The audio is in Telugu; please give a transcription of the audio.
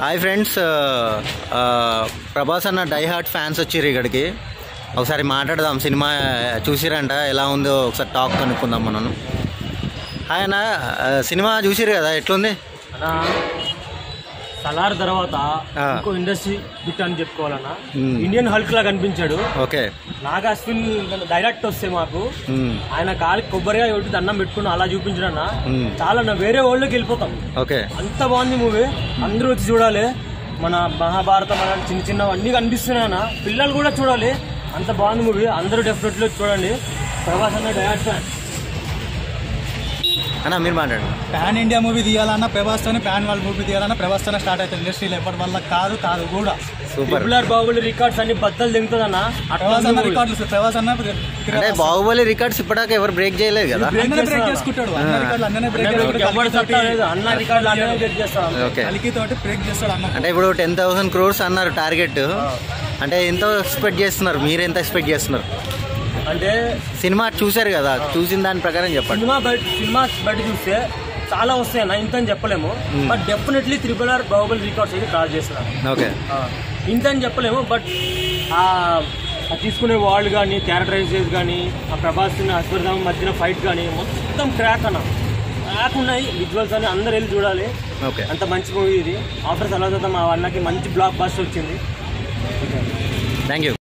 హాయ్ ఫ్రెండ్స్, ప్రభాస్ అన్న డై హార్ట్ ఫ్యాన్స్ వచ్చిర్రు ఇక్కడికి. ఒకసారి మాట్లాడదాం. సినిమా చూసిరంట, ఎలా ఉందో ఒకసారి టాక్ కనుక్కుందాం మనం. హాయ్ అన్న, సినిమా చూసిరు కదా, ఎట్లుంది? సలార్ తర్వాత ఇంకో ఇండస్ట్రీ బిట్ అని చెప్పుకోవాలన్నా. ఇండియన్ హల్క్ లా కనిపించాడు. ఓకే, నాగా అశ్విన్ డైరెక్ట్ వస్తే మాకు ఆయన కాలికి కొబ్బరిగా ఒకటి దండం పెట్టుకుని అలా చూపించడన్నా చాలా వేరే వరల్డ్లోకి వెళ్ళిపోతాం. ఓకే, అంత బాగుంది మూవీ. అందరూ వచ్చి చూడాలి. మన మహాభారతం అలాంటి చిన్న చిన్న అన్ని కనిపిస్తున్నాయన్న, పిల్లలు కూడా చూడాలి. అంత బాగుంది మూవీ. అందరూ డెఫినెట్లీ చూడండి. ప్రభాస్ అన్న డైరెక్ట్ ఫ్యాన్ అన్న, మీరు మాట్లాడండి. పాన్ ఇండియా మూవీ తీయాలన్నా ప్రభాస్తోనే, పాన్ వరల్డ్ మూవీ తీయాలన్నా ప్రభాస్తోనే స్టార్ట్ అవుతుంది ఇండస్ట్రీలో. ఎప్పటి వల్ల కాదు కూడా. సూపర్. బాహుబలి రికార్డ్స్ అన్ని బద్దలు దిగుతుందన్న. ప్రభాస్ అన్న రికార్డులు, ప్రభాస్ అన్న అంటే బాహుబలి రికార్డ్స్ ఇప్పటిదాకా ఎవరు బ్రేక్ చేయలేదు కదా. బ్రేక్ చేసుకుంటాడు. అన్న రికార్డులు అన్ననే బ్రేక్ తోటి బ్రేక్ చేస్తాడు అన్న. అంటే ఇప్పుడు 10,000 crores అన్నారు టార్గెట్. అంటే ఎంత ఎక్స్పెక్ట్ చేస్తున్నారు? మీరు ఎంత ఎక్స్పెక్ట్ చేస్తున్నారు? అంటే సినిమా చూసారు కదా, చూసిన దాని ప్రకారం చెప్పండి. సినిమా బయట చూస్తే చాలా వస్తాయి అన్న, ఇంత అని చెప్పలేము. But definitely RRR Baahubali records అయితే క్రాస్ చేస్తున్నారు. ఓకే, ఇంత అని చెప్పలేము. బట్ తీసుకునే వాళ్ళు కానీ, క్యారెక్టరైజెస్ కానీ, ఆ ప్రభాస్ అశ్వర్ధామ మధ్యన ఫైట్ కానీ మొత్తం క్రాక్ అన్న. క్రాక్ ఉన్నాయి విజువల్స్ అని, అందరు వెళ్ళి చూడాలి. ఓకే, అంత మంచి మూవీ ఇది. ఆఫ్టర్ సలార్ మా అన్నకి మంచి బ్లాక్ బస్టర్ వచ్చింది. Thank you.